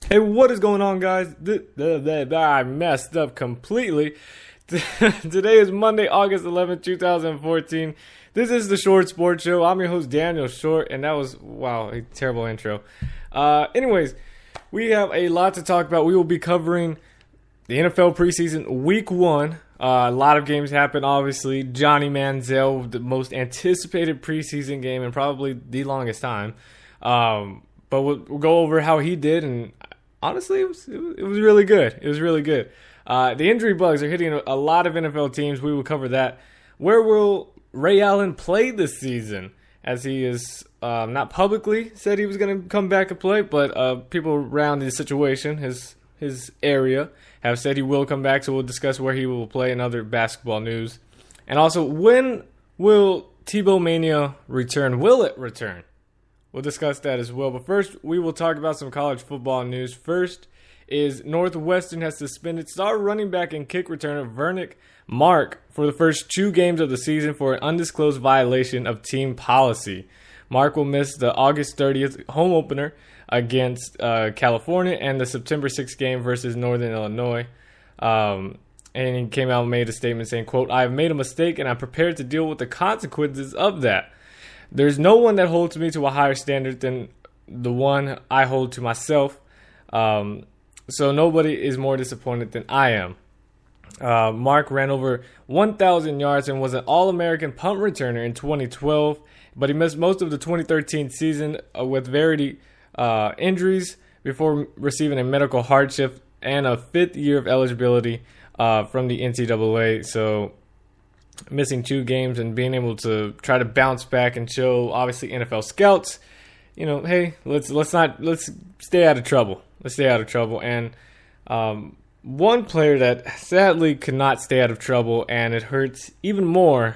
Hey, what is going on, guys? I messed up completely. Today is Monday, August 11th, 2014. This is the Short Sports Show. I'm your host, Daniel Short, and that was, wow, a terrible intro. Anyways, we have a lot to talk about. We will be covering the NFL Preseason Week 1. A lot of games happened, obviously. Johnny Manziel, the most anticipated preseason game in probably the longest time. But we'll go over how he did, and honestly, it was really good. It was really good. The injury bugs are hitting a lot of NFL teams. We will cover that. Where will Ray Allen play this season? As he is not publicly said he was going to come back and play, but people around the situation, his area, have said he will come back. So we'll discuss where he will play and other basketball news. And also, when will Tebow Mania return? Will it return? We'll discuss that as well. But first, we will talk about some college football news. First is Northwestern has suspended star running back and kick returner Vernick Mark for the first 2 games of the season for an undisclosed violation of team policy. Mark will miss the August 30th home opener against California and the September 6th game versus Northern Illinois. And he came out and made a statement saying, quote, "I have made a mistake and I'm prepared to deal with the consequences of that. There's no one that holds me to a higher standard than the one I hold to myself. So nobody is more disappointed than I am." Mark ran over 1,000 yards and was an All-American punt returner in 2012, but he missed most of the 2013 season with varied injuries before receiving a medical hardship and a 5th year of eligibility from the NCAA. So missing 2 games and being able to try to bounce back and show, obviously, NFL scouts, hey, let's stay out of trouble. Let's stay out of trouble. And one player that sadly could not stay out of trouble, and it hurts even more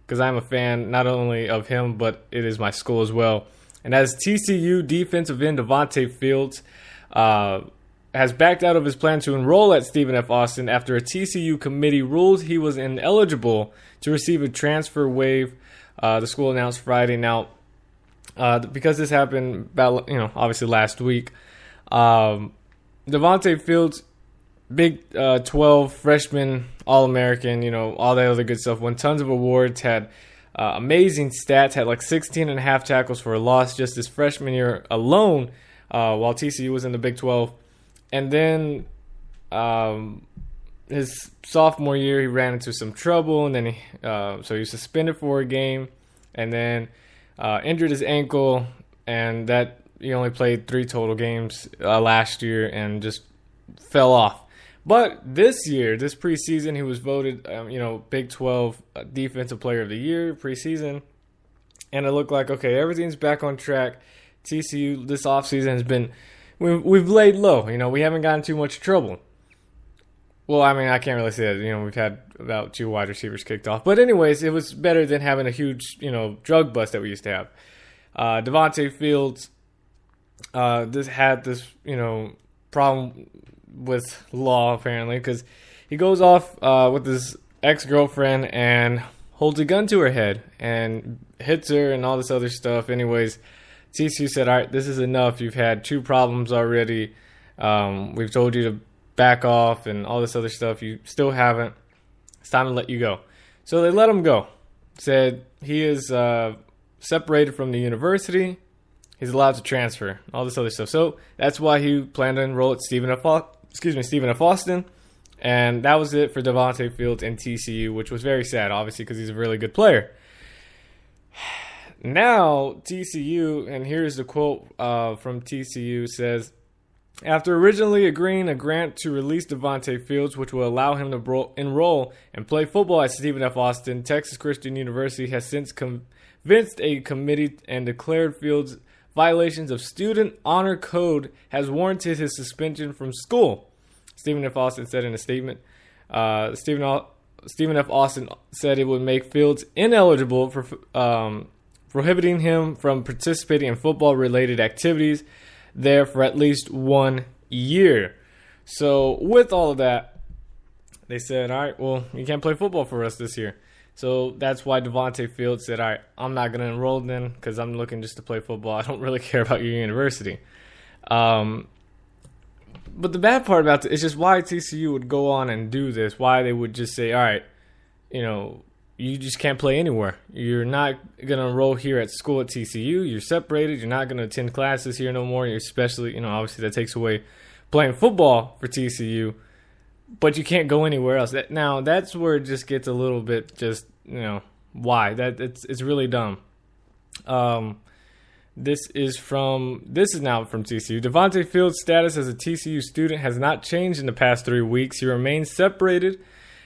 because I'm a fan not only of him, but it is my school as well. And as TCU defensive end Devontae Fields has backed out of his plan to enroll at Stephen F. Austin after a TCU committee ruled he was ineligible to receive a transfer waive. The school announced Friday. Now, because this happened about, obviously last week, Devontae Fields, Big 12 freshman, All-American, all that other good stuff, won tons of awards, had amazing stats, had like 16 and a half tackles for a loss just his freshman year alone, while TCU was in the Big 12. And then his sophomore year, he ran into some trouble, and then so he was suspended for a game, and then injured his ankle, and that he only played 3 total games last year and just fell off. But this year, this preseason, he was voted, Big 12 Defensive Player of the Year preseason, and it looked like, okay, everything's back on track. TCU this offseason has been, we've laid low. We haven't gotten too much trouble. Well, I mean, I can't really say that. We've had about 2 wide receivers kicked off. But anyways, it was better than having a huge, drug bust that we used to have. Devontae Fields had this, problem with law, apparently, because he goes off with his ex-girlfriend and holds a gun to her head and hits her and all this other stuff. Anyways, TCU said, all right, this is enough. You've had 2 problems already. We've told you to back off and all this other stuff. You still haven't. It's time to let you go. So they let him go. Said he is separated from the university. He's allowed to transfer. All this other stuff. So that's why he planned to enroll at Stephen F. Austin. And that was it for Devontae Fields and TCU, which was very sad, obviously, because he's a really good player. Now, TCU, and here's the quote from TCU, says, "After originally agreeing a grant to release Devontae Fields, which will allow him to enroll and play football at Stephen F. Austin, Texas Christian University has since convinced a committee and declared Fields' violations of student honor code has warranted his suspension from school." Stephen F. Austin said in a statement. Stephen F. Austin said it would make Fields ineligible for prohibiting him from participating in football-related activities there for at least 1 year. So with all of that, they said, all right, well, you can't play football for us this year. So that's why Devontae Fields said, all right, I'm not going to enroll then because I'm looking just to play football. I don't really care about your university. But the bad part about it is just why TCU would go on and do this. Why they would just say, all right, you just can't play anywhere. You're not going to enroll here at school at TCU. You're separated. You're not going to attend classes here no more. You're especially, obviously that takes away playing football for TCU. But you can't go anywhere else. Now, that's where it just gets a little bit just, why? It's really dumb. This is now from TCU. Devontae Fields' status as a TCU student has not changed in the past 3 weeks. He remains separated.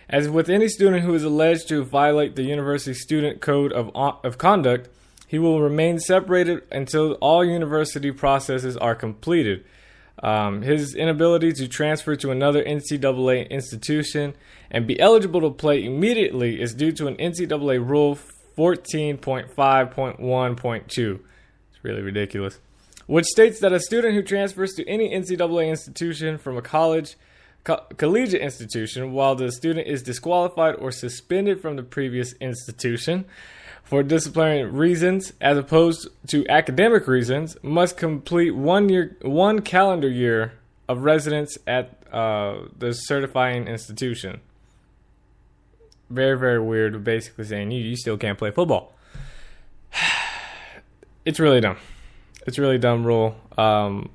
As with any student who is alleged to violate the university student code of conduct, he will remain separated until all university processes are completed. His inability to transfer to another NCAA institution and be eligible to play immediately is due to an NCAA Rule 14.5.1.2. It's really ridiculous. Which states that a student who transfers to any NCAA institution from a collegiate institution while the student is disqualified or suspended from the previous institution for disciplinary reasons as opposed to academic reasons must complete 1 calendar year of residence at the certifying institution. Very, very weird. Basically saying you still can't play football. It's really dumb. It's really dumb rule. And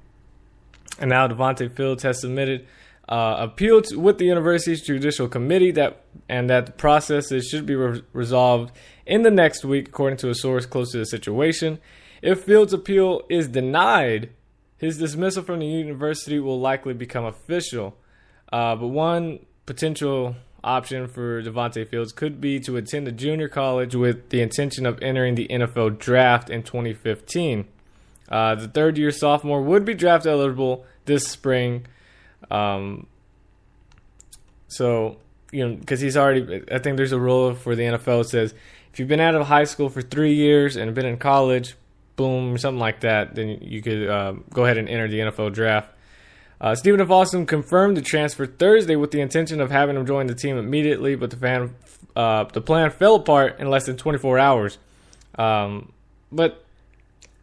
now Devontae Fields has submitted appeal with the university's judicial committee that the processes should be resolved in the next week, according to a source close to the situation. If Fields' appeal is denied, his dismissal from the university will likely become official. But one potential option for Devontae Fields could be to attend a junior college with the intention of entering the NFL draft in 2015. The third-year sophomore would be draft eligible this spring. Because he's already, I think there's a rule for the NFL that says if you've been out of high school for 3 years and been in college, boom, something like that, then you could go ahead and enter the NFL draft. Stephen F. Austin confirmed the transfer Thursday with the intention of having him join the team immediately, but the plan fell apart in less than 24 hours. But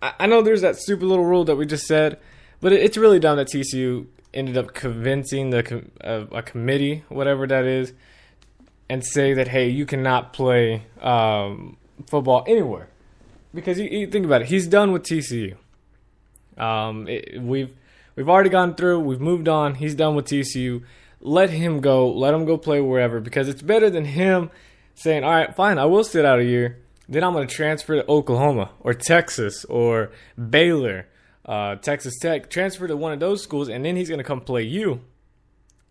I know there's that stupid little rule that we just said, but it's really dumb that TCU ended up convincing a committee, whatever that is, and say that, hey, you cannot play football anywhere. Because you think about it, he's done with TCU. We've already gone through, we've moved on, he's done with TCU. Let him go play wherever, because it's better than him saying, all right, fine, I will sit out a year, then I'm going to transfer to Oklahoma or Texas or Baylor. Texas Tech, transfer to one of those schools, and then he's going to come play you.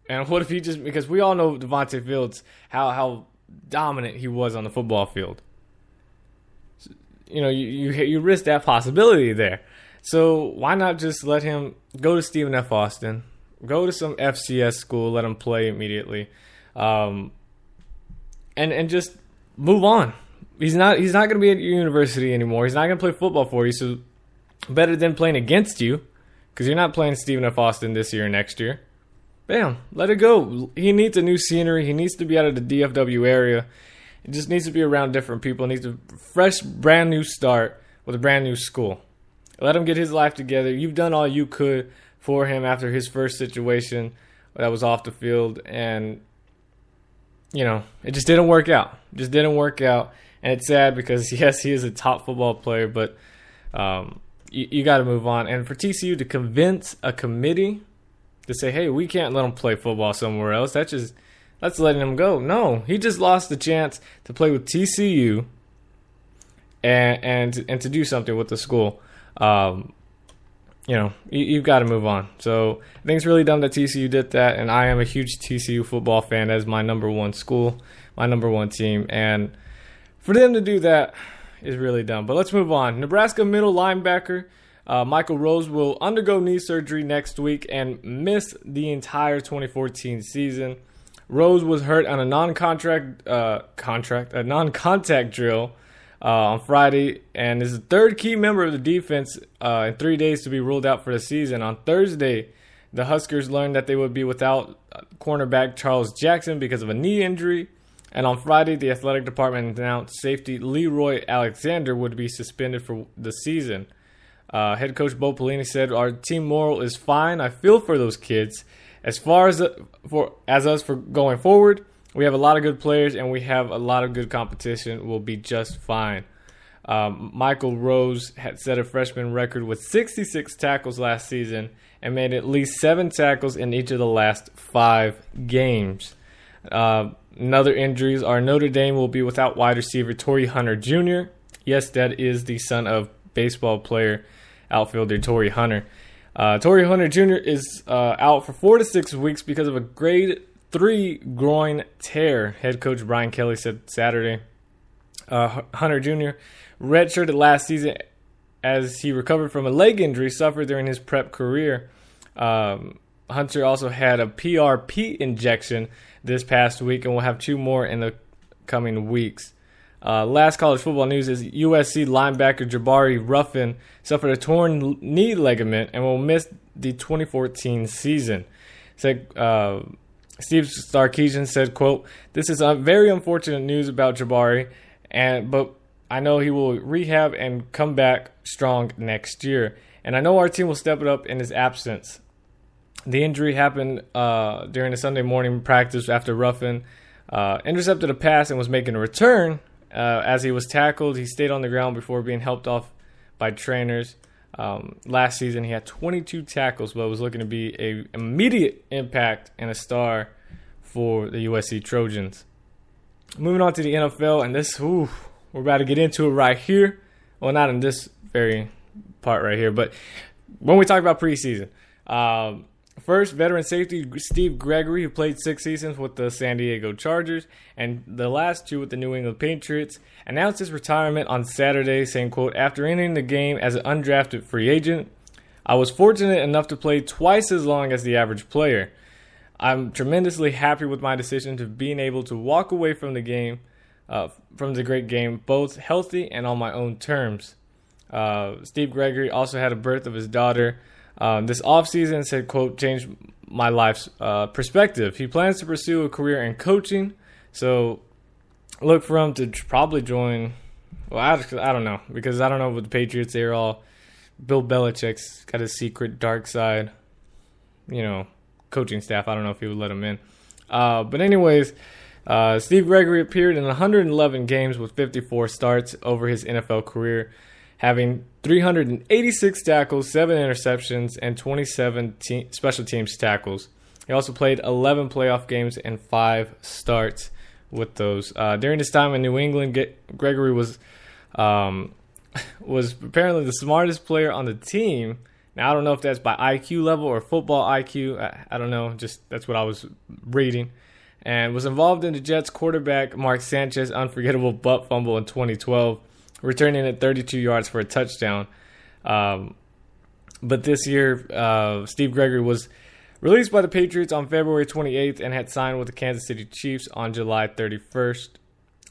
And what if he because we all know Devontae Fields, how dominant he was on the football field. You risk that possibility there. So why not just let him go to Stephen F. Austin, go to some FCS school, let him play immediately, and just move on. He's not going to be at your university anymore. He's not going to play football for you, so better than playing against you, because you're not playing Stephen F. Austin this year or next year. Bam, let it go. He needs a new scenery. He needs to be out of the DFW area. He just needs to be around different people. He needs a fresh, brand new start with a brand new school. Let him get his life together. You've done all you could for him after his first situation that was off the field, and it just didn't work out. And it's sad because, yes, he is a top football player, but you got to move on. And for TCU to convince a committee to say, hey, we can't let him play football somewhere else, that's letting him go. No, he just lost the chance to play with TCU and to do something with the school. You've got to move on. So I think it's really dumb that TCU did that, and I am a huge TCU football fan. That is my number one school, my number one team, and for them to do that is really dumb. But let's move on. Nebraska middle linebacker Michael Rose will undergo knee surgery next week and miss the entire 2014 season. Rose was hurt on a non-contact drill on Friday, and is the third key member of the defense in 3 days to be ruled out for the season. On Thursday, the Huskers learned that they would be without cornerback Charles Jackson because of a knee injury. And on Friday, the athletic department announced safety Leroy Alexander would be suspended for the season. Head coach Bo Pelini said, "Our team moral is fine. I feel for those kids. As far as us for going forward, we have a lot of good players and we have a lot of good competition. We'll be just fine." Michael Rose had set a freshman record with 66 tackles last season and made at least 7 tackles in each of the last 5 games. Another injuries are Notre Dame will be without wide receiver Torrey Hunter Jr. Yes, that is the son of baseball player outfielder Torrey Hunter. Torrey Hunter Jr. is out for 4 to 6 weeks because of a grade 3 groin tear, head coach Brian Kelly said Saturday. Hunter Jr. redshirted last season as he recovered from a leg injury suffered during his prep career. Hunter also had a PRP injection this past week and will have 2 more in the coming weeks. Last college football news is USC linebacker Jabari Ruffin suffered a torn knee ligament and will miss the 2014 season. Said Steve Sarkisian said, quote, "This is very unfortunate news about Jabari, but I know he will rehab and come back strong next year. And I know our team will step it up in his absence." The injury happened during a Sunday morning practice after Ruffin intercepted a pass and was making a return. As he was tackled, he stayed on the ground before being helped off by trainers. Last season, he had 22 tackles, but was looking to be an immediate impact and a star for the USC Trojans. Moving on to the NFL, and we're about to get into it right here. Well, not in this very part right here, but when we talk about preseason. First, veteran safety Steve Gregory, who played 6 seasons with the San Diego Chargers and the last 2 with the New England Patriots, announced his retirement on Saturday, saying, quote, "After entering the game as an undrafted free agent, I was fortunate enough to play twice as long as the average player. I'm tremendously happy with my decision to being able to walk away from the game, from the great game, both healthy and on my own terms." Steve Gregory also had a birth of his daughter this offseason, said, quote, "Changed my life's perspective." He plans to pursue a career in coaching, so look for him to probably join. Well, I don't know, because I don't know with the Patriots. They're all Bill Belichick's got a secret dark side, coaching staff. I don't know if he would let him in. But anyways, Steve Gregory appeared in 111 games with 54 starts over his NFL career, having 386 tackles, 7 interceptions, and 27 special teams tackles. He also played 11 playoff games and 5 starts with those. During his time in New England, Gregory was apparently the smartest player on the team. Now, I don't know if that's by IQ level or football IQ. I don't know. Just that's what I was reading. And was involved in the Jets quarterback Mark Sanchez's unforgettable butt fumble in 2012. Returning at 32 yards for a touchdown. But this year, Steve Gregory was released by the Patriots on February 28th and had signed with the Kansas City Chiefs on July 31st.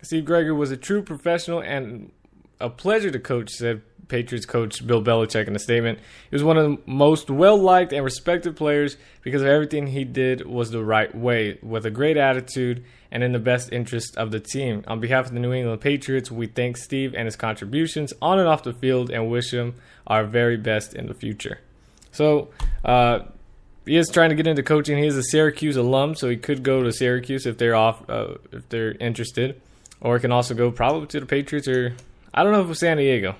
Steve Gregory was a true professional and a pleasure to coach, said Patriots coach Bill Belichick in a statement. He was one of the most well-liked and respected players because of everything he did was the right way, with a great attitude and in the best interest of the team. On behalf of the New England Patriots, we thank Steve and his contributions on and off the field and wish him our very best in the future. So, he is trying to get into coaching. He is a Syracuse alum, so he could go to Syracuse if they're interested, or he can also go probably to the Patriots, or I don't know if it's San Diego,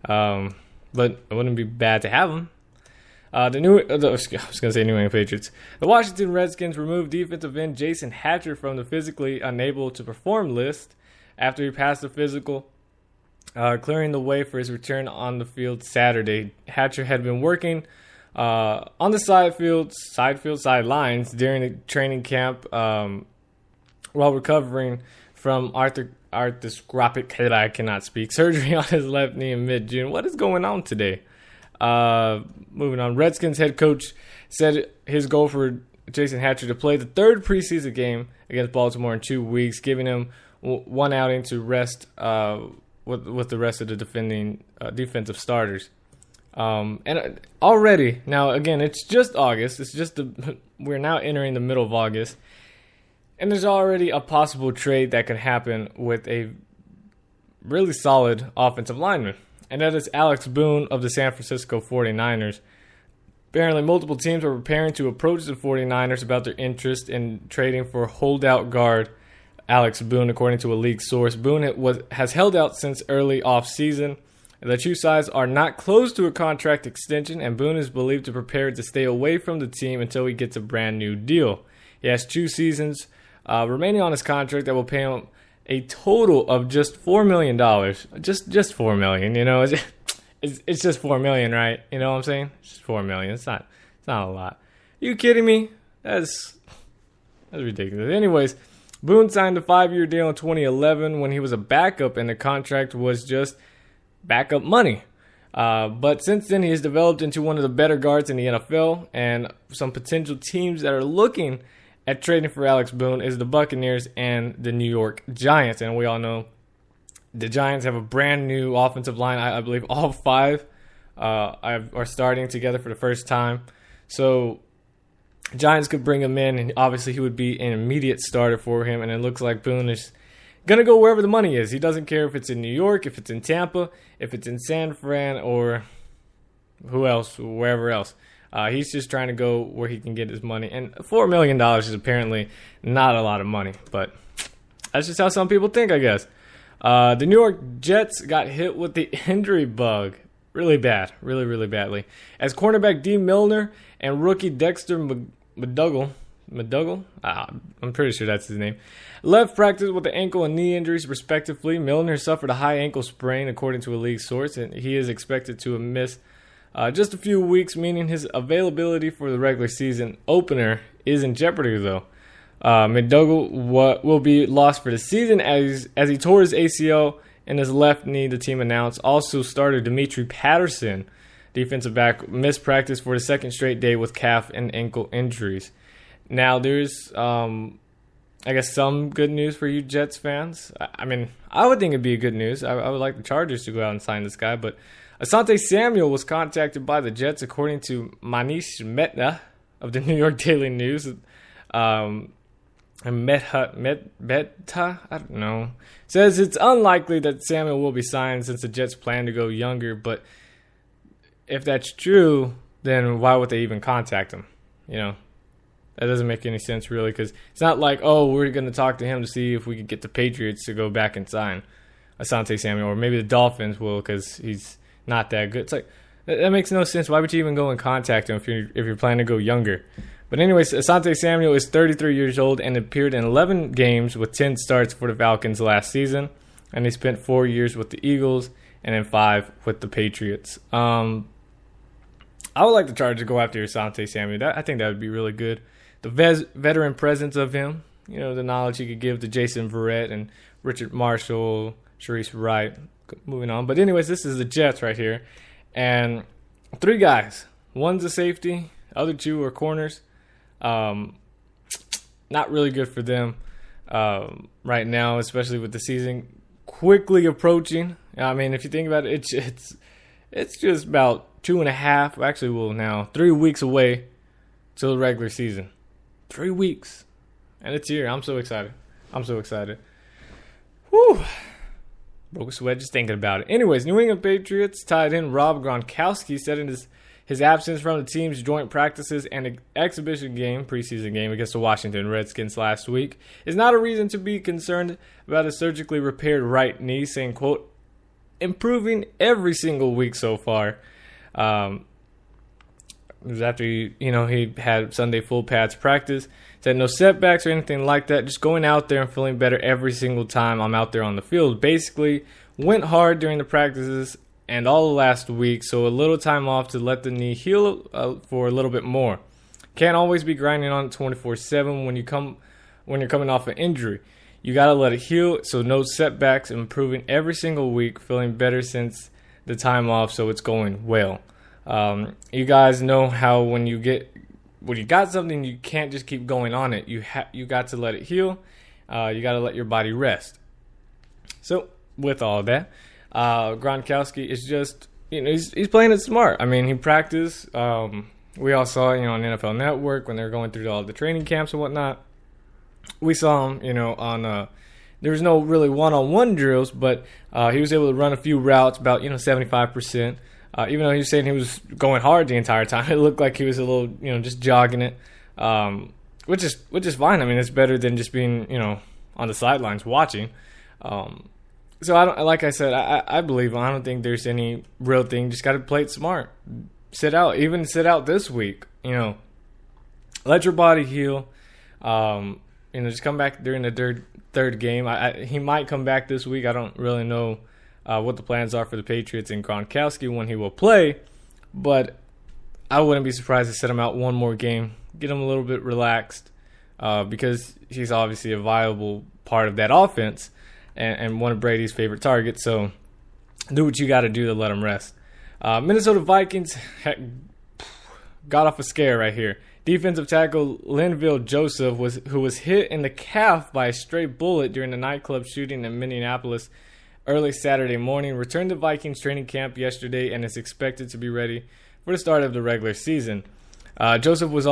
but it wouldn't be bad to have him. I was going to say New England Patriots. The Washington Redskins removed defensive end Jason Hatcher from the physically unable to perform list after he passed the physical, clearing the way for his return on the field Saturday. Hatcher had been working on the sidelines during the training camp while recovering from arthroscopic, I cannot speak, surgery on his left knee in mid-June. What is going on today? Moving on, Redskins head coach said his goal for Jason Hatcher to play the 3rd preseason game against Baltimore in 2 weeks, giving him one outing to rest with the rest of the defending defensive starters. And already, now again, it's just August. We're now entering the middle of August, and there's already a possible trade that could happen with a really solid offensive lineman. and that is Alex Boone of the San Francisco 49ers. Apparently, multiple teams are preparing to approach the 49ers about their interest in trading for holdout guard Alex Boone, according to a league source. Boone has held out since early offseason. The two sides are not close to a contract extension, and Boone is believed to prepare to stay away from the team until he gets a brand new deal. He has 2 seasons remaining on his contract that will pay him a total of just $4 million. Just $4 million, you know. It's just $4 million, right? You know what I'm saying? It's just $4 million. It's not a lot. Are you kidding me? That's ridiculous. Anyways, Boone signed a 5-year deal in 2011 when he was a backup, and the contract was just backup money. But since then, he has developed into one of the better guards in the NFL, and some potential teams that are looking at trading for Alex Boone is the Buccaneers and the New York Giants. And we all know the Giants have a brand new offensive line. I believe all 5 are starting together for the first time. So Giants could bring him in, and obviously he would be an immediate starter for him. And it looks like Boone is going to go wherever the money is. He doesn't care if it's in New York, if it's in Tampa, if it's in San Fran, or wherever else. He's just trying to go where he can get his money. And $4 million is apparently not a lot of money, but that's just how some people think, I guess. The New York Jets got hit with the injury bug really bad, really badly, as cornerback D. Milner and rookie Dexter McDougal, I'm pretty sure that's his name, left practice with the ankle and knee injuries respectively. Milner suffered a high ankle sprain, according to a league source, and he is expected to miss just a few weeks, meaning his availability for the regular season opener is in jeopardy, though. McDougal will be lost for the season as he tore his ACL in his left knee, the team announced. Also, starter Dimitri Patterson, defensive back, missed practice for the second straight day with calf and ankle injuries. Now, there's, I guess, some good news for you Jets fans. I mean, I would think it'd be good news. I would like the Chargers to go out and sign this guy, but Asante Samuel was contacted by the Jets, according to Manish Mehta of the New York Daily News. Mehta, I don't know, says it's unlikely that Samuel will be signed since the Jets plan to go younger. But if that's true, then why would they even contact him? You know, that doesn't make any sense, really, because it's not like, oh, we're going to talk to him to see if we could get the Patriots to go back and sign Asante Samuel, or maybe the Dolphins will because he's not that good. It's like, that makes no sense. Why would you even go and contact him if you're planning to go younger? But anyways, Asante Samuel is 33 years old and appeared in 11 games with 10 starts for the Falcons last season. And he spent 4 years with the Eagles and then 5 with the Patriots. I would like the Chargers to go after Asante Samuel. I think that would be really good. The veteran presence of him, you know, the knowledge he could give to Jason Verrett and Richard Marshall, Sharice Wright. Moving on. But anyways, this is the Jets right here. And 3 guys. One's a safety. Other 2 are corners. Not really good for them right now, especially with the season quickly approaching. I mean, if you think about it, it's just about 2.5, actually, well, now 3 weeks away till the regular season. 3 weeks, and it's here. I'm so excited. Whew. Broke a sweat just thinking about it. Anyways, New England Patriots tight end Rob Gronkowski said in his absence from the team's joint practices and exhibition game, preseason game against the Washington Redskins last week, is not a reason to be concerned about a surgically repaired right knee, saying, quote, improving every single week so far. It was after he had Sunday full pads practice. Said no setbacks or anything like that. Just going out there and feeling better every single time I'm out there on the field. Basically, went hard during the practices and all last week, so a little time off to let the knee heal for a little bit more. Can't always be grinding on it 24/7 when you're coming off an injury. You gotta let it heal. So no setbacks. Improving every single week, feeling better since the time off. So it's going well. You guys know how when you got something, you can't just keep going on it. You got to let it heal. You got to let your body rest. So with all that, Gronkowski is just, he's playing it smart. I mean, he practiced. We all saw it, on NFL Network when they were going through all the training camps and whatnot. We saw him, on there was no really one-on-one drills, but he was able to run a few routes, about 75%. Even though he was saying he was going hard the entire time, it looked like he was a little just jogging it, which is fine. I mean, it's better than just being on the sidelines watching. So like I said, I believe I don't think there's any real thing. Just got to play it smart. Sit out this week. Let your body heal. Just come back during the third game. He might come back this week. I don't really know what the plans are for the Patriots and Gronkowski when he will play, but I wouldn't be surprised to set him out one more game, get him a little bit relaxed, because he's obviously a viable part of that offense and one of Brady's favorite targets. So do what you got to do to let him rest. Minnesota Vikings got off a scare right here. Defensive tackle Linville Joseph, who was hit in the calf by a stray bullet during the nightclub shooting in Minneapolis early Saturday morning, returned to Vikings training camp yesterday and is expected to be ready for the start of the regular season. Joseph was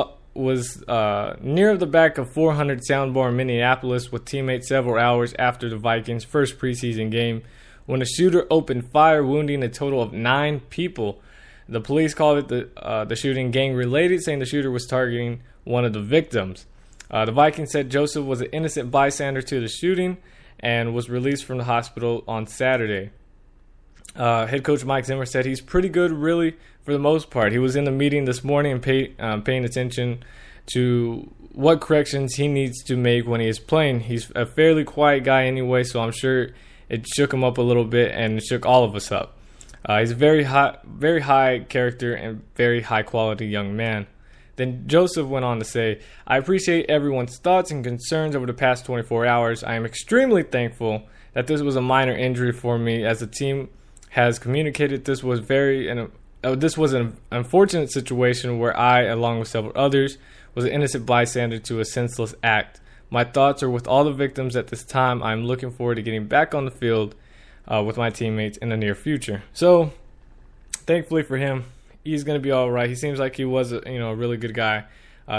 near the back of 400 Soundbar in Minneapolis with teammates several hours after the Vikings' first preseason game when the shooter opened fire, wounding a total of 9 people. The police called it the shooting gang-related, saying the shooter was targeting one of the victims. The Vikings said Joseph was an innocent bystander to the shooting and was released from the hospital on Saturday. Head coach Mike Zimmer said he's pretty good, really, for the most part. He was in the meeting this morning and paying attention to what corrections he needs to make when he is playing. He's a fairly quiet guy anyway, so I'm sure it shook him up a little bit and it shook all of us up. He's a very high character and very high quality young man. Then Joseph went on to say, I appreciate everyone's thoughts and concerns over the past 24 hours. I am extremely thankful that this was a minor injury for me, as the team has communicated this was an unfortunate situation where I, along with several others, was an innocent bystander to a senseless act. My thoughts are with all the victims at this time. I'm looking forward to getting back on the field with my teammates in the near future. So, thankfully for him, he's going to be all right. He seems like he was a really good guy.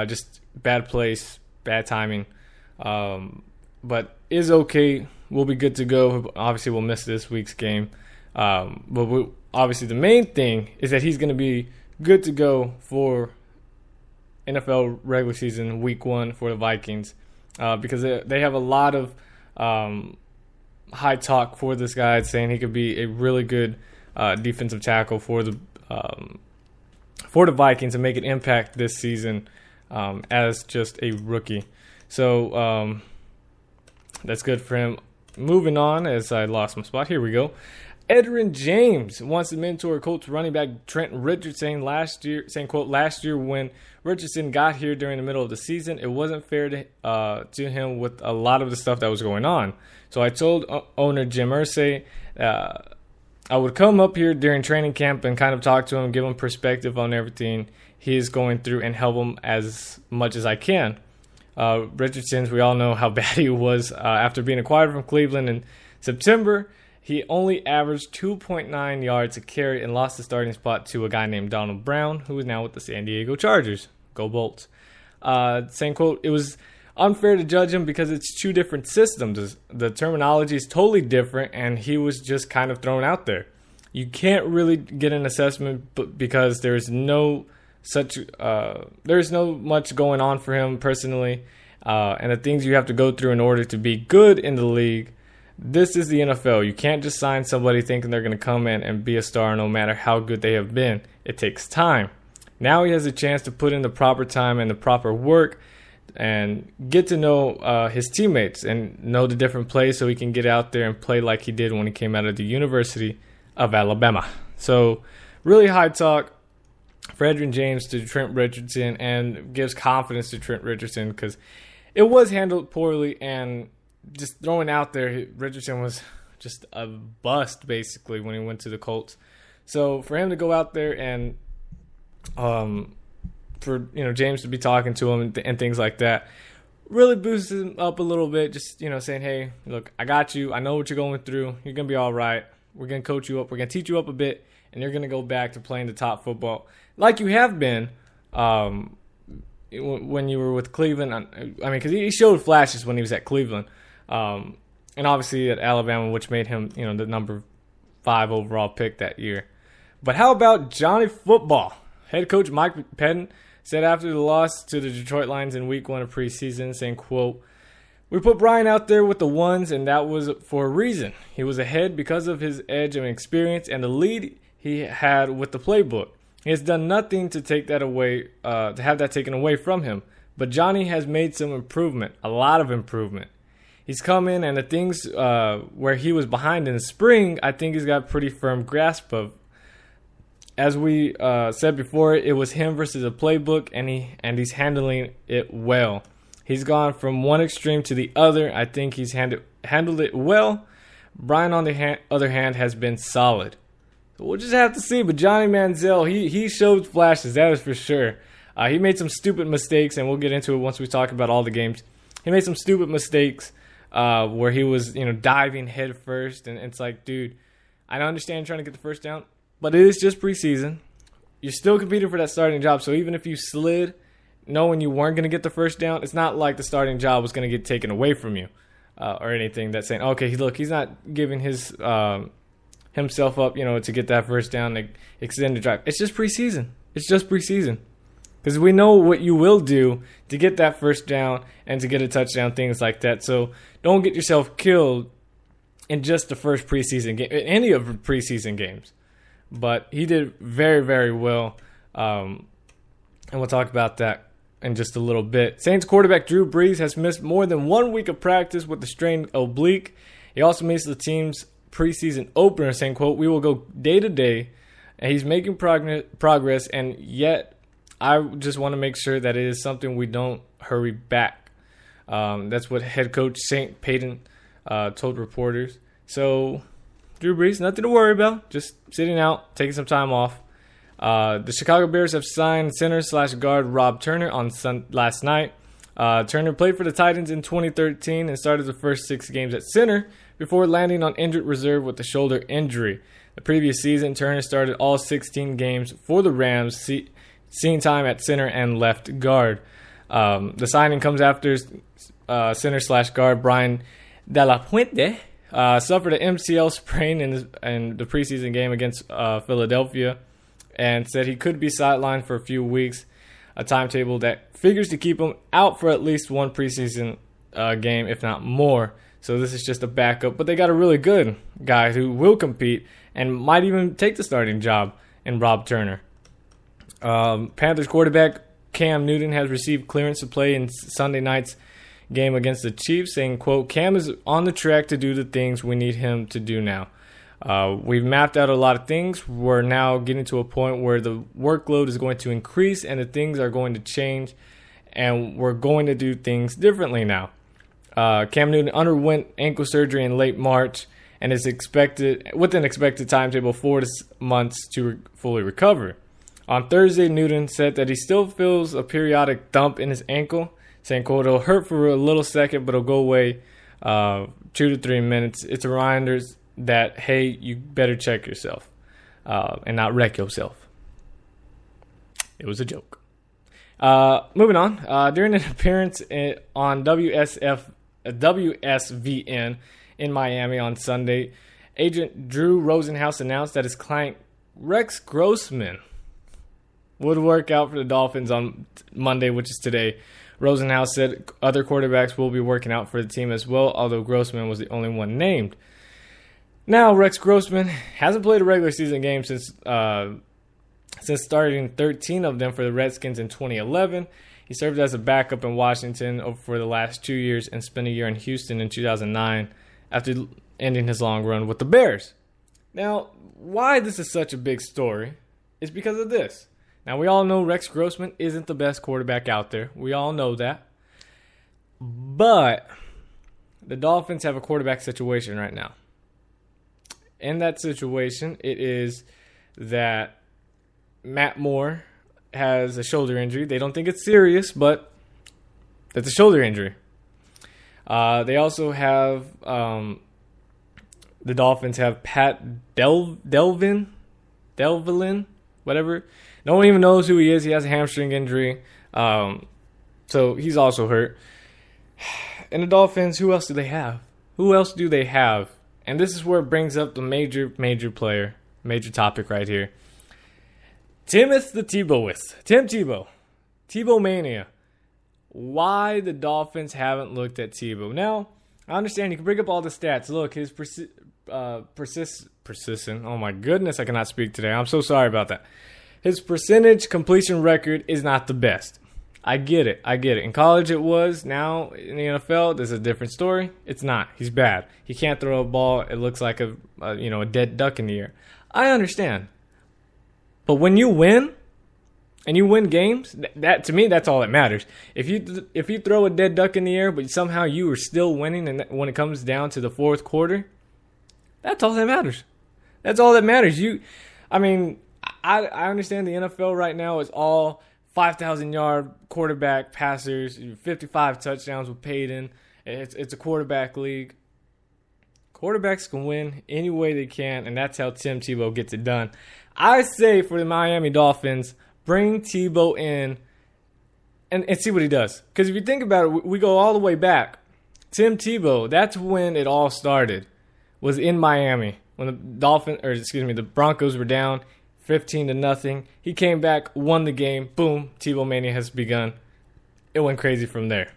Just bad place, bad timing. But is okay. We'll be good to go. Obviously, we'll miss this week's game. But obviously, the main thing is that he's going to be good to go for NFL regular season week 1 for the Vikings, because they have a lot of high talk for this guy, saying he could be a really good defensive tackle for the Vikings and make an impact this season as just a rookie. So that's good for him. Moving on, as I lost my spot. Here we go. Edgerrin James wants to mentor Colts running back Trent Richardson saying, quote, last year when Richardson got here during the middle of the season, it wasn't fair to him with a lot of the stuff that was going on. So I told owner Jim Irsay I would come up here during training camp and kind of talk to him, give him perspective on everything he is going through and help him as much as I can. Richardson, we all know how bad he was after being acquired from Cleveland in September. He only averaged 2.9 yards a carry and lost the starting spot to a guy named Donald Brown, who is now with the San Diego Chargers. Go Bolts. Saying, quote, it was unfair to judge him because it's 2 different systems. The terminology is totally different, and he was just kind of thrown out there. You can't really get an assessment because there's no much going on for him personally, and the things you have to go through in order to be good in the league. This is the NFL. You can't just sign somebody thinking they're going to come in and be a star no matter how good they have been. It takes time. Now he has a chance to put in the proper time and the proper work and get to know his teammates and know the different plays so he can get out there and play like he did when he came out of the University of Alabama. So really high talk for Edgerrin James to Trent Richardson, and gives confidence to Trent Richardson because it was handled poorly, and just throwing out there, Richardson was just a bust basically when he went to the Colts. So for him to go out there and for James to be talking to him and things like that, really boosted him up a little bit. Just saying, hey, look, I got you. I know what you're going through. You're gonna be all right. We're gonna coach you up. We're gonna teach you up a bit, and you're gonna go back to playing the top football like you have been when you were with Cleveland. I mean, because he showed flashes when he was at Cleveland. And and obviously at Alabama, which made him, the number 5 overall pick that year. But how about Johnny Football? Head coach Mike Pettin said after the loss to the Detroit Lions in week 1 of preseason, saying, quote, "We put Brian out there with the ones, and that was for a reason. He was ahead because of his edge and experience and the lead he had with the playbook. He has done nothing to take that away, to have that taken away from him. But Johnny has made some improvement, a lot of improvement. He's come in, and the things where he was behind in the spring, I think he's got a pretty firm grasp of. As we said before, it was him versus a playbook, and he's handling it well. He's gone from one extreme to the other. I think he's handled it well. Brian, on the other hand, has been solid." So we'll just have to see. But Johnny Manziel, he showed flashes, that is for sure. He made some stupid mistakes, and we'll get into it once we talk about all the games. He made some stupid mistakes where he was, diving head first, and it's like, dude, I don't understand trying to get the first down, but it is just preseason. You're still competing for that starting job, so even if you slid knowing you weren't going to get the first down, it's not like the starting job was going to get taken away from you or anything. That's saying, okay, look, he's not giving his himself up, to get that first down, to extend the drive. It's just preseason. It's just preseason. Because we know what you will do to get that first down and to get a touchdown, things like that. So don't get yourself killed in just the first preseason game, in any of the preseason games. But he did very, very well. And we'll talk about that in just a little bit. Saints quarterback Drew Brees has missed more than 1 week of practice with the strained oblique. He also missed the team's preseason opener, saying, quote, "We will go day to day." And he's making progress, and yet I just want to make sure that it is something we don't hurry back. That's what head coach St. Payton told reporters. So, Drew Brees, nothing to worry about. Just sitting out, taking some time off. The Chicago Bears have signed center/guard Rob Turner on last night. Turner played for the Titans in 2013 and started the first 6 games at center before landing on injured reserve with a shoulder injury. The previous season, Turner started all 16 games for the Rams, seeing time at center and left guard. The signing comes after center/guard Brian De La Puente suffered an MCL sprain in the preseason game against Philadelphia and said he could be sidelined for a few weeks, a timetable that figures to keep him out for at least one preseason game, if not more. So this is just a backup, but they got a really good guy who will compete and might even take the starting job in Rob Turner. Panthers quarterback Cam Newton has received clearance to play in Sunday night's game against the Chiefs, saying, quote, "Cam is on the track to do the things we need him to do now. We've mapped out a lot of things. We're now getting to a point where the workload is going to increase and the things are going to change, and we're going to do things differently now." Cam Newton underwent ankle surgery in late March and is expected with an expected timetable 4 months to fully recover. On Thursday, Newton said that he still feels a periodic thump in his ankle, saying, quote, "It'll hurt for a little second, but it'll go away 2 to 3 minutes. It's a reminder that, hey, you better check yourself and not wreck yourself." It was a joke. Moving on. During an appearance on WSVN in Miami on Sunday, agent Drew Rosenhaus announced that his client Rex Grossman would work out for the Dolphins on Monday, which is today. Rosenhaus said other quarterbacks will be working out for the team as well, although Grossman was the only one named. Now, Rex Grossman hasn't played a regular season game since starting 13 of them for the Redskins in 2011. He served as a backup in Washington for the last 2 years and spent a year in Houston in 2009 after ending his long run with the Bears. Now, why this is such a big story is because of this. Now, we all know Rex Grossman isn't the best quarterback out there. We all know that. But the Dolphins have a quarterback situation right now. In that situation, it is that Matt Moore has a shoulder injury. They don't think it's serious, but that's a shoulder injury. They also have the Dolphins have Pat Delvin, whatever. No one even knows who he is. He has a hamstring injury, so he's also hurt. And the Dolphins, who else do they have? Who else do they have? And this is where it brings up the major topic right here. Tim Tebow. Tebow mania. Why the Dolphins haven't looked at Tebow. Now, I understand you can bring up all the stats. Look, his persistent. Oh my goodness, I cannot speak today. I'm so sorry about that. His percentage completion record is not the best. I get it. In college it was. Now in the NFL, there's a different story. It's not. He's bad. He can't throw a ball. It looks like a dead duck in the air. I understand. But when you win, and you win games, that to me, that's all that matters. If you throw a dead duck in the air, but somehow you are still winning, and when it comes down to the fourth quarter, that's all that matters. That's all that matters. I understand the NFL right now is all 5,000-yard quarterback passers, 55 touchdowns with Peyton. It's a quarterback league. Quarterbacks can win any way they can, and that's how Tim Tebow gets it done. I say for the Miami Dolphins, bring Tebow in and see what he does. Because if you think about it, we go all the way back. Tim Tebow, that's when it all started, was in Miami. When the Broncos were down 15-0. He came back, won the game. Boom, Tebow mania has begun. It went crazy from there.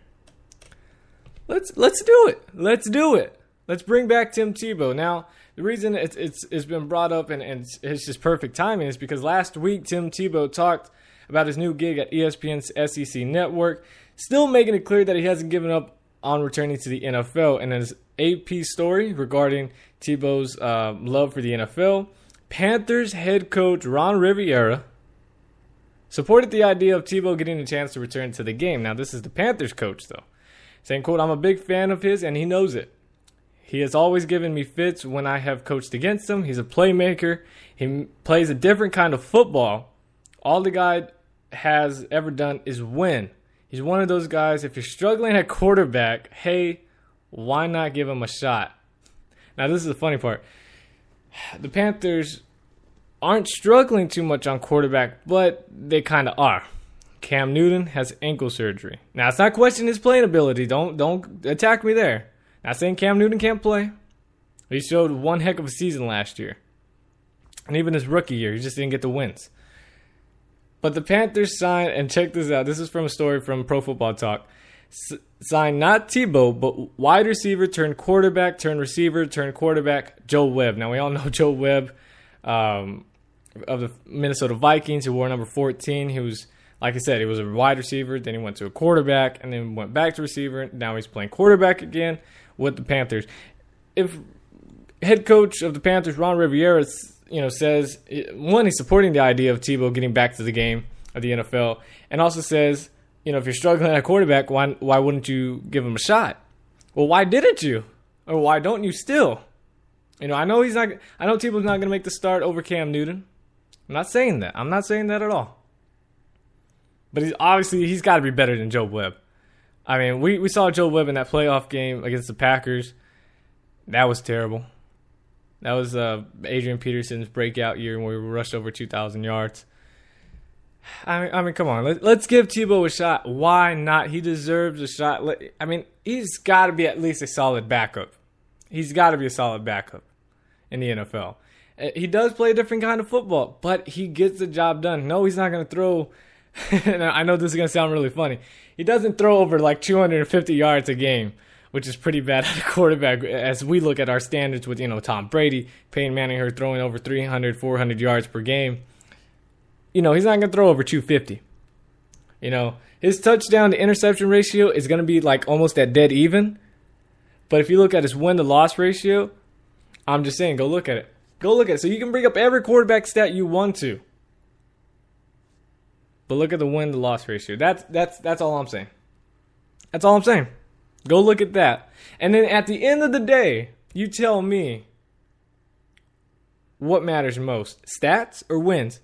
Let's do it. Let's bring back Tim Tebow. Now, the reason it's been brought up and it's just perfect timing is because last week Tim Tebow talked about his new gig at ESPN's SEC network, still making it clear that he hasn't given up on returning to the NFL. And in his AP story regarding Tebow's love for the NFL, Panthers head coach Ron Rivera supported the idea of Tebow getting a chance to return to the game. Now, this is the Panthers coach, though, saying, quote, "I'm a big fan of his, and he knows it. He has always given me fits when I have coached against him. He's a playmaker. He plays a different kind of football. All the guy has ever done is win. He's one of those guys, if you're struggling at quarterback, hey, why not give him a shot?" Now, this is the funny part. The Panthers aren't struggling too much on quarterback, but they kind of are. Cam Newton has ankle surgery. Now, it's not questioning his playing ability. Don't attack me there. Not saying Cam Newton can't play. He showed one heck of a season last year. And even his rookie year, he just didn't get the wins. But the Panthers signed, and check this out. This is from a story from Pro Football Talk. Signed not Tebow, but wide receiver turned quarterback turned receiver turned quarterback, Joe Webb. Now, we all know Joe Webb of the Minnesota Vikings, who wore number 14. He was, like I said, he was a wide receiver. Then he went to a quarterback, and then went back to receiver. Now he's playing quarterback again with the Panthers. If head coach of the Panthers, Ron Rivera, says, one, he's supporting the idea of Tebow getting back to the game of the NFL, and also says, if you're struggling at quarterback, why wouldn't you give him a shot? Well, why didn't you? Or why don't you still? I know Tebow's not going to make the start over Cam Newton. I'm not saying that. I'm not saying that at all. But he's got to be better than Joe Webb. I mean, we saw Joe Webb in that playoff game against the Packers. That was terrible. That was Adrian Peterson's breakout year when we rushed over 2,000 yards. I mean, come on. Let's give Tebow a shot. Why not? He deserves a shot. He's got to be at least a solid backup. He's got to be a solid backup in the NFL. He does play a different kind of football, but he gets the job done. No, he's not going to throw. And I know this is going to sound really funny. He doesn't throw over like 250 yards a game, which is pretty bad at a quarterback as we look at our standards with, Tom Brady, Peyton Manning, throwing over 300, 400 yards per game. He's not going to throw over 250. His touchdown to interception ratio is going to be like almost at dead even. But if you look at his win-to-loss ratio, I'm just saying, go look at it. Go look at it. So you can bring up every quarterback stat you want to. But look at the win-to-loss ratio. That's all I'm saying. That's all I'm saying. Go look at that. And then at the end of the day, you tell me what matters most, stats or wins.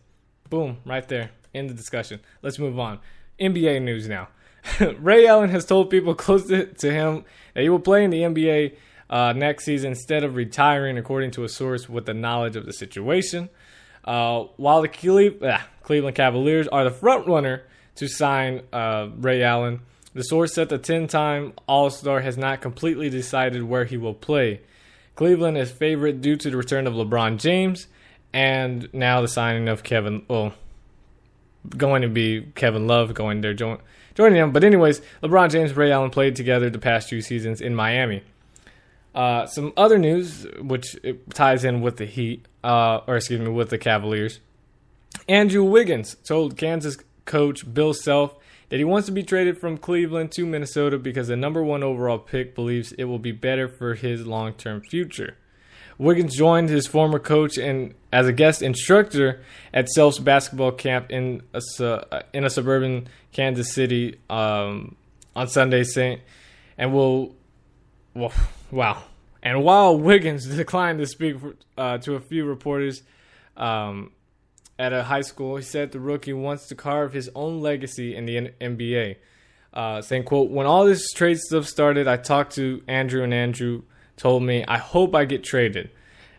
Boom, right there. End the discussion. Let's move on. NBA news now. Ray Allen has told people close to him that he will play in the NBA next season instead of retiring, according to a source with the knowledge of the situation. While the Cleveland Cavaliers are the front runner to sign Ray Allen, The source said the 10-time All-Star has not completely decided where he will play. Cleveland is favored due to the return of LeBron James and now the signing of going to be Kevin Love going there joining him. But anyways, LeBron James and Ray Allen played together the past 2 seasons in Miami. Some other news, which it ties in with the with the Cavaliers. Andrew Wiggins told Kansas coach Bill Self that he wants to be traded from Cleveland to Minnesota because the number 1 overall pick believes it will be better for his long-term future. Wiggins joined his former coach as a guest instructor at Self's basketball camp in a suburban Kansas City on Sunday, and And while Wiggins declined to speak to a few reporters at a high school, he said the rookie wants to carve his own legacy in the NBA, saying, quote, "When all this trade stuff started, I talked to Andrew, and Andrew told me, I hope I get traded.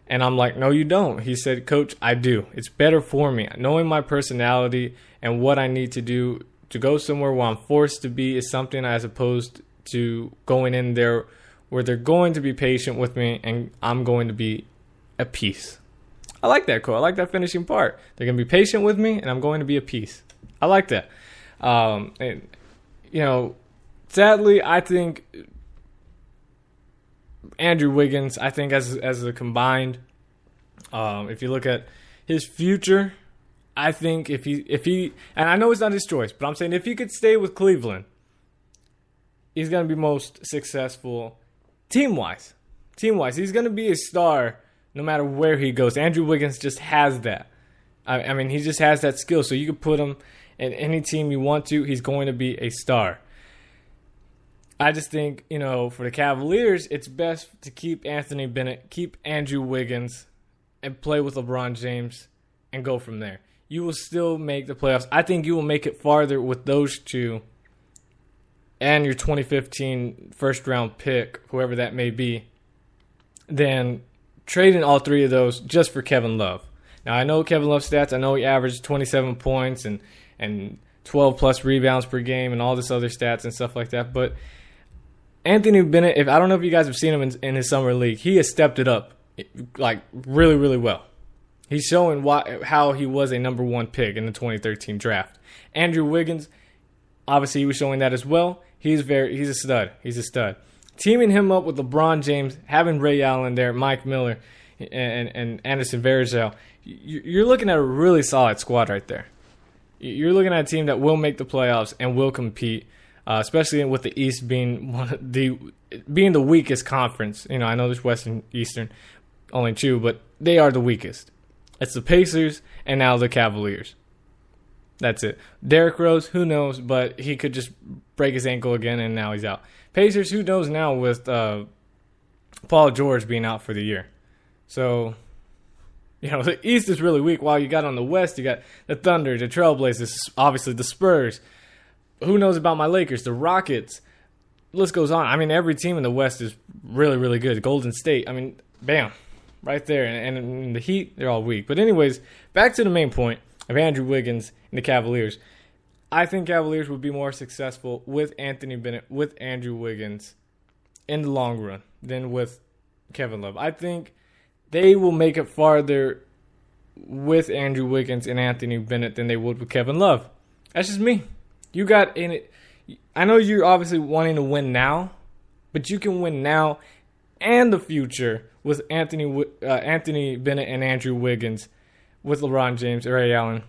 And I'm like, no, you don't. He said, Coach, I do. It's better for me. Knowing my personality and what I need to do to go somewhere where I'm forced to be is something as opposed to going in there where they're going to be patient with me and I'm going to be at peace." I like that quote. I like that finishing part. They're going to be patient with me and I'm going to be at peace. I like that. Sadly, I think Andrew Wiggins, I think as a combined, if you look at his future, I think if he, and I know it's not his choice, but I'm saying if he could stay with Cleveland, he's going to be most successful team-wise. He's going to be a star no matter where he goes. Andrew Wiggins just has that. I mean, he just has that skill. So you could put him in any team you want to. He's going to be a star. I just think, for the Cavaliers, it's best to keep Anthony Bennett, keep Andrew Wiggins, and play with LeBron James and go from there. You will still make the playoffs. I think you will make it farther with those two and your 2015 first-round pick, whoever that may be, than trading all 3 of those just for Kevin Love. Now, I know Kevin Love's stats. I know he averaged 27 points and 12-plus rebounds per game and all this other stats and stuff like that, but Anthony Bennett, I don't know if you guys have seen him in his summer league, he has stepped it up like really, really well. He's showing how he was a number 1 pick in the 2013 draft. Andrew Wiggins, obviously he was showing that as well. He's a stud. He's a stud. Teaming him up with LeBron James, having Ray Allen there, Mike Miller, and Anderson Varejao, you're looking at a really solid squad right there. You're looking at a team that will make the playoffs and will compete. Especially with the East being the weakest conference. I know there's West and Eastern, only 2, but they are the weakest. It's the Pacers and now the Cavaliers. That's it. Derrick Rose, who knows, but he could just break his ankle again and now he's out. Pacers, who knows now with Paul George being out for the year. So, the East is really weak. While you got on the West, you got the Thunder, the Trailblazers, obviously the Spurs. Who knows about my Lakers, the Rockets? The list goes on. I mean, every team in the West is really, really good. Golden State, I mean, bam, right there. And the Heat, they're all weak. But anyways, back to the main point of Andrew Wiggins and the Cavaliers. I think Cavaliers would be more successful with Anthony Bennett, with Andrew Wiggins in the long run than with Kevin Love. I think they will make it farther with Andrew Wiggins and Anthony Bennett than they would with Kevin Love. That's just me. You got in it. I know you're obviously wanting to win now, but you can win now and the future with Anthony Bennett and Andrew Wiggins, with LeBron James or Ray Allen.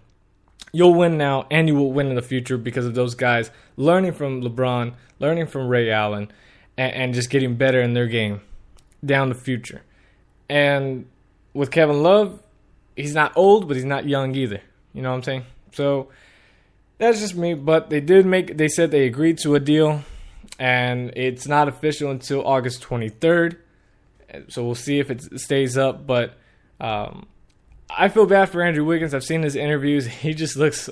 You'll win now and you will win in the future because of those guys learning from LeBron, learning from Ray Allen, and just getting better in their game down the future. And with Kevin Love, he's not old, but he's not young either. You know what I'm saying? So that's just me, but they said they agreed to a deal, and it's not official until August 23rd, so we'll see if it stays up, but I feel bad for Andrew Wiggins. I've seen his interviews. He just looks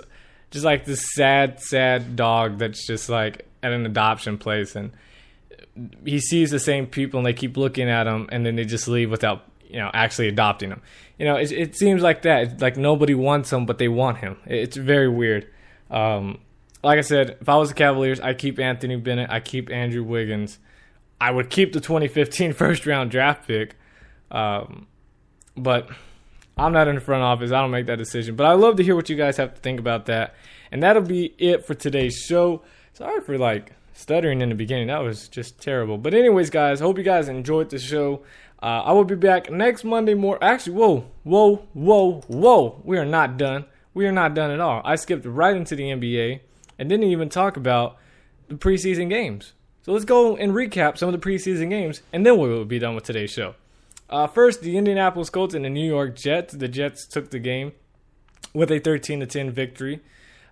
just like this sad dog that's just like at an adoption place, and he sees the same people, and they keep looking at him, and then they just leave without actually adopting him. It seems like that. It's like nobody wants him, but they want him. It's very weird. like I said, if I was the Cavaliers, I keep Anthony Bennett. I keep Andrew Wiggins. I would keep the 2015 first-round draft pick. But I'm not in the front office. I don't make that decision. But I'd love to hear what you guys have to think about that. And that'll be it for today's show. Sorry for, stuttering in the beginning. That was just terrible. But anyways, guys, hope you guys enjoyed the show. I will be back next Monday morning. Actually, whoa. We are not done. We are not done at all. I skipped right into the NBA and didn't even talk about the preseason games. So let's go and recap some of the preseason games, and then we will be done with today's show. First, the Indianapolis Colts and the New York Jets. The Jets took the game with a 13-10 victory.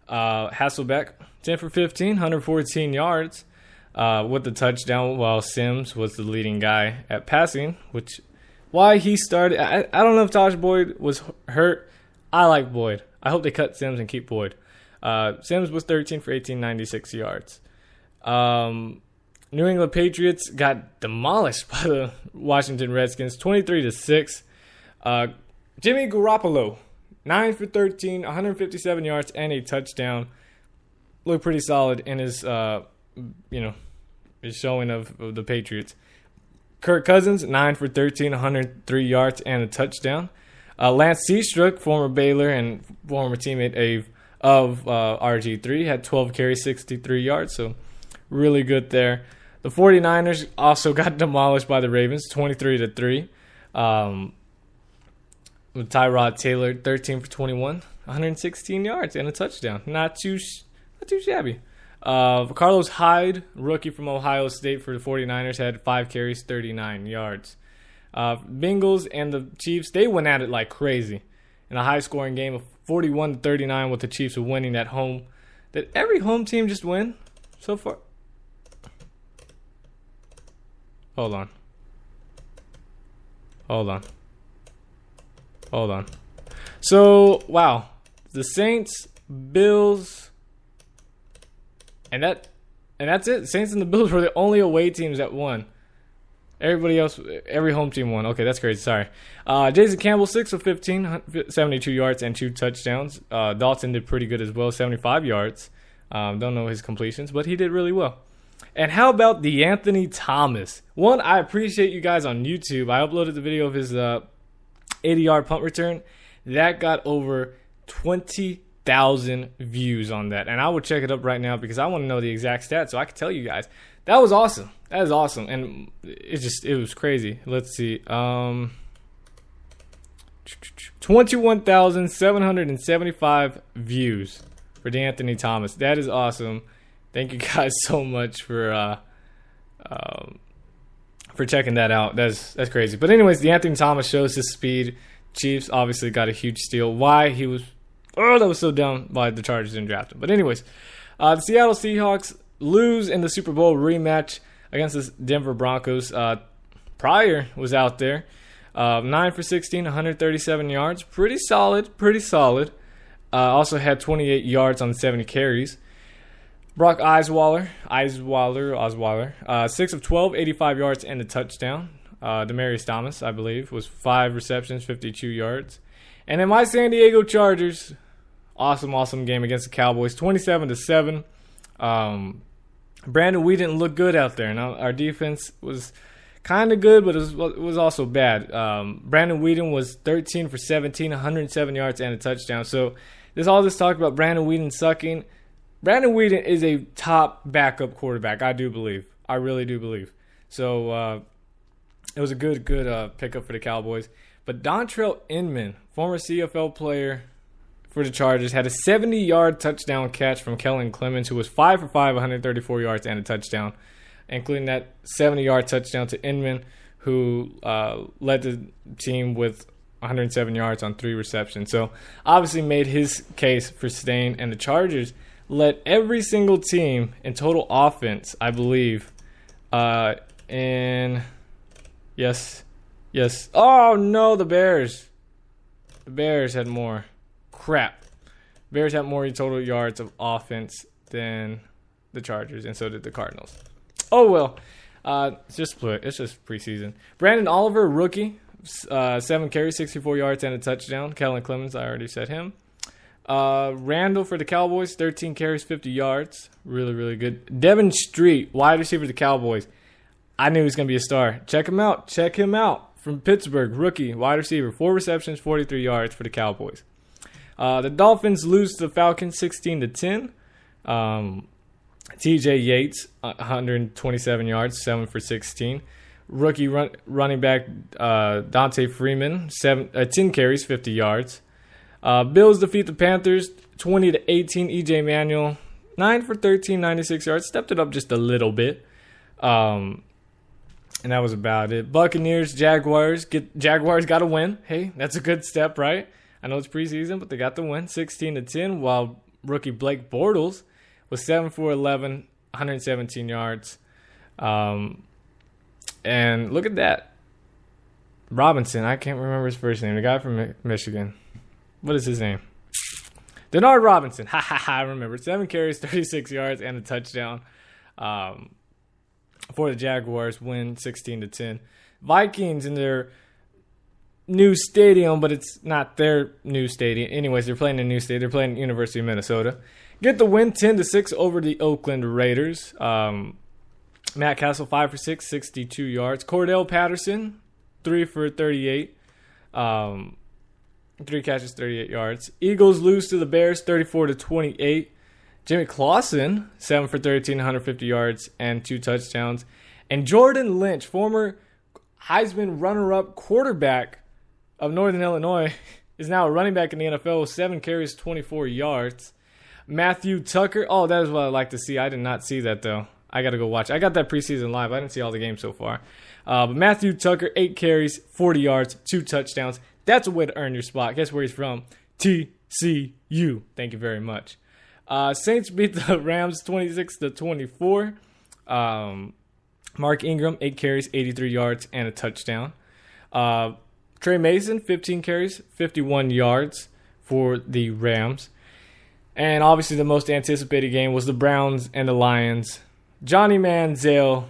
Hasselbeck, 10 for 15, 114 yards with the touchdown, while Sims was the leading guy at passing, which why he started. I don't know if Tosh Boyd was hurt. I like Boyd. I hope they cut Sims and keep Boyd. Sims was 13 for 18, 96 yards. New England Patriots got demolished by the Washington Redskins, 23-6. Jimmy Garoppolo, 9 for 13, 157 yards, and a touchdown. Looked pretty solid in his, his showing of the Patriots. Kirk Cousins, 9 for 13, 103 yards, and a touchdown. Lance Seastruck, former Baylor and former teammate of RG3, had 12 carries, 63 yards, so really good there. The 49ers also got demolished by the Ravens, 23-3. With Tyrod Taylor, 13 for 21, 116 yards and a touchdown. Not too shabby. Carlos Hyde, rookie from Ohio State for the 49ers, had 5 carries, 39 yards. Bengals and the Chiefs, they went at it like crazy in a high-scoring game of 41-39 with the Chiefs winning at home. Did every home team just win so far? Hold on. So, wow. The Saints, Bills, and that's it. Saints and the Bills were the only away teams that won. Everybody else, every home team won. Okay, that's crazy. Sorry. Jason Campbell, 6 of 15, 72 yards and 2 touchdowns. Dalton did pretty good as well, 75 yards. Don't know his completions, but he did really well. And how about the Anthony Thomas? One, I appreciate you guys on YouTube. I uploaded the video of his 80-yard punt return. That got over 20,000 views on that. And I will check it up right now because I want to know the exact stats so I can tell you guys. That was awesome. That is awesome. And it was crazy. Let's see. 21,775 views for DeAnthony Thomas. That is awesome. Thank you guys so much for checking that out. That's crazy. But anyways, DeAnthony Thomas shows his speed. Chiefs obviously got a huge steal. Why he was that was so dumb why the Chargers didn't draft him. But anyways, the Seattle Seahawks lose in the Super Bowl rematch against the Denver Broncos. Pryor was out there. 9 for 16, 137 yards. Pretty solid. Also had 28 yards on 70 carries. Brock Osweiler, 6 of 12, 85 yards and a touchdown. Demaryius Thomas, I believe, was 5 receptions, 52 yards. And then my San Diego Chargers, awesome game against the Cowboys, 27-7. Brandon, we didn't look good out there. Now, our defense was kind of good, but it was also bad. Brandon Whedon was 13 for 17, 107 yards and a touchdown. So there's all this talk about Brandon Whedon sucking. Brandon Whedon is a top backup quarterback, I do believe. I really do believe. So it was a good pickup for the Cowboys. But Dontrell Inman, former CFL player for the Chargers, had a 70-yard touchdown catch from Kellen Clemens, who was 5 for 5, 134 yards and a touchdown, including that 70-yard touchdown to Inman, who led the team with 107 yards on 3 receptions. So obviously made his case for staying, and the Chargers led every single team in total offense, I believe. Yes. Oh, no, the Bears. The Bears had more. Crap. Bears had more total yards of offense than the Chargers, and so did the Cardinals. Oh, well. It's just preseason. Brandon Oliver, rookie. 7 carries, 64 yards, and a touchdown. Kellen Clemens, I already said him. Randall for the Cowboys, 13 carries, 50 yards. Really, really good. Devin Street, wide receiver for the Cowboys. I knew he was going to be a star. Check him out. Check him out. From Pittsburgh, rookie, wide receiver, 4 receptions, 43 yards for the Cowboys. The Dolphins lose to the Falcons 16-10. TJ Yates, 127 yards, 7 for 16. Rookie running back Dante Freeman, 10 carries, 50 yards. Bills defeat the Panthers 20-18. EJ Manuel, 9 for 13, 96 yards. Stepped it up just a little bit. And that was about it. Buccaneers, Jaguars got a win. Hey, that's a good step, right? I know it's preseason, but they got the win, 16-10, while rookie Blake Bortles was 7 for 11, 117 yards. And look at that. Robinson, I can't remember his first name. The guy from Michigan. What is his name? Denard Robinson. I remember. 7 carries, 36 yards, and a touchdown. For the Jaguars, win 16-10. Vikings in their new stadium, but it's not their new stadium. Anyways, they're playing in a new stadium. They're playing University of Minnesota. Get the win 10-6 over the Oakland Raiders. Matt Castle, 5 for 6, 62 yards. Cordell Patterson, 3 for 38. 3 catches, 38 yards. Eagles lose to the Bears, 34-28. Jimmy Clausen, 7 for 13, 150 yards, and 2 touchdowns. And Jordan Lynch, former Heisman runner-up quarterback of Northern Illinois, is now a running back in the NFL with 7 carries, 24 yards. Matthew Tucker, oh, that is what I like to see. I did not see that, though. I got to go watch. I got that preseason live. I didn't see all the games so far. But Matthew Tucker, 8 carries, 40 yards, 2 touchdowns. That's a way to earn your spot. Guess where he's from? TCU. Thank you very much. Saints beat the Rams 26-24. Mark Ingram, 8 carries, 83 yards, and a touchdown. Trey Mason, 15 carries, 51 yards for the Rams. And obviously the most anticipated game was the Browns and the Lions. Johnny Manziel,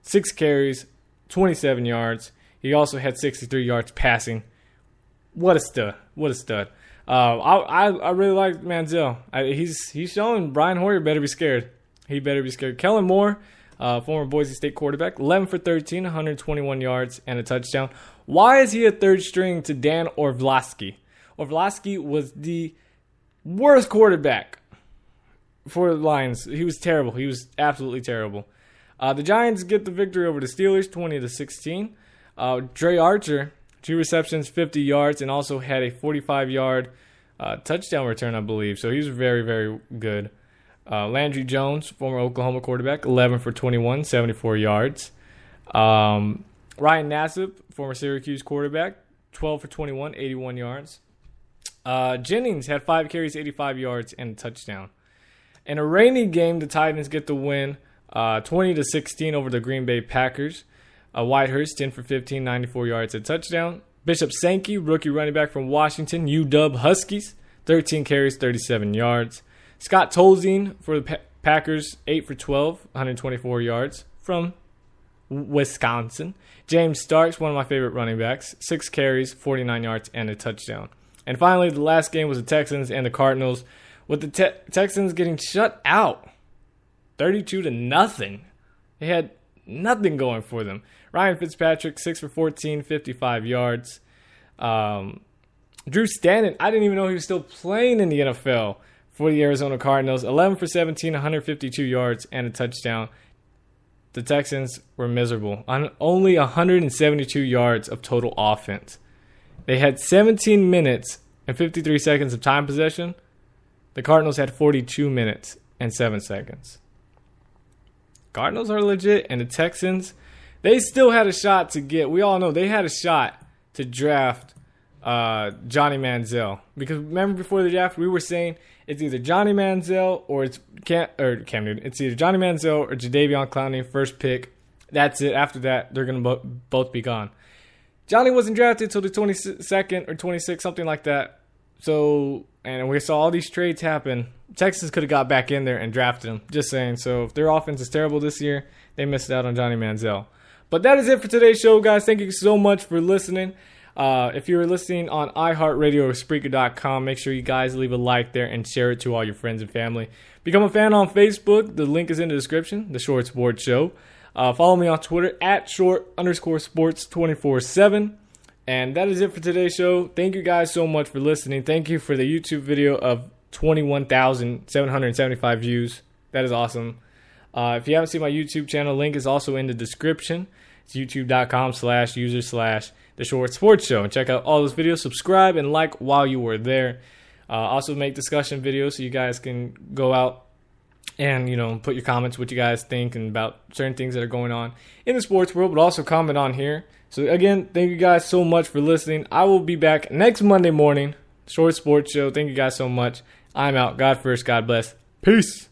6 carries, 27 yards. He also had 63 yards passing. What a stud. What a stud. I really like Manziel. He's showing Brian Hoyer better be scared. He better be scared. Kellen Moore, former Boise State quarterback, 11 for 13, 121 yards, and a touchdown. Why is he a third string to Dan Orlovsky? Orlovsky was the worst quarterback for the Lions. He was terrible. He was absolutely terrible. The Giants get the victory over the Steelers, 20-16. Dre Archer, 2 receptions, 50 yards, and also had a 45-yard touchdown return, I believe. So he was very, very good. Landry Jones, former Oklahoma quarterback, 11 for 21, 74 yards. Ryan Nassib, former Syracuse quarterback, 12 for 21, 81 yards. Jennings had 5 carries, 85 yards, and a touchdown. In a rainy game, the Titans get the win, 20-16 over the Green Bay Packers. Whitehurst, 10 for 15, 94 yards, and a touchdown. Bishop Sankey, rookie running back from Washington, UW Huskies, 13 carries, 37 yards. Scott Tolzien for the Packers, 8 for 12, 124 yards from Wisconsin. James Starks, one of my favorite running backs, 6 carries, 49 yards, and a touchdown. And finally, the last game was the Texans and the Cardinals, with the Texans getting shut out, 32-0. They had nothing going for them. Ryan Fitzpatrick, 6 for 14, 55 yards. Drew Stanton, I didn't even know he was still playing in the NFL for the Arizona Cardinals. 11 for 17, 152 yards, and a touchdown. The Texans were miserable. On only 172 yards of total offense. They had 17 minutes and 53 seconds of time possession. The Cardinals had 42 minutes and 7 seconds. Cardinals are legit, and the Texans, they still had a shot to get. We all know they had a shot to draft Johnny Manziel, because remember before the draft we were saying it's either Johnny Manziel or it's Cam Newton. It's either Johnny Manziel or Jadeveon Clowney, first pick. That's it. After that, they're gonna both be gone. Johnny wasn't drafted till the 22nd or 26th, something like that. So, and we saw all these trades happen. Texans could have got back in there and drafted him. Just saying. So if their offense is terrible this year, they missed out on Johnny Manziel. But that is it for today's show, guys. Thank you so much for listening. If you're listening on iHeartRadio or Spreaker.com, make sure you guys leave a like there and share it to all your friends and family. Become a fan on Facebook. The link is in the description, The Short Sports Show. Follow me on Twitter at @short_sports 24/7. And that is it for today's show. Thank you guys so much for listening. Thank you for the YouTube video of 21,775 views. That is awesome. If you haven't seen my YouTube channel, link is also in the description. It's youtube.com/user/The Short Sports Show. And check out all those videos. Subscribe and like while you were there. Also make discussion videos so you guys can go out and, put your comments, what you guys think and about certain things that are going on in the sports world, but also comment on here. So again, thank you guys so much for listening. I will be back next Monday morning, Short Sports Show. Thank you guys so much. I'm out. God first, God bless. Peace.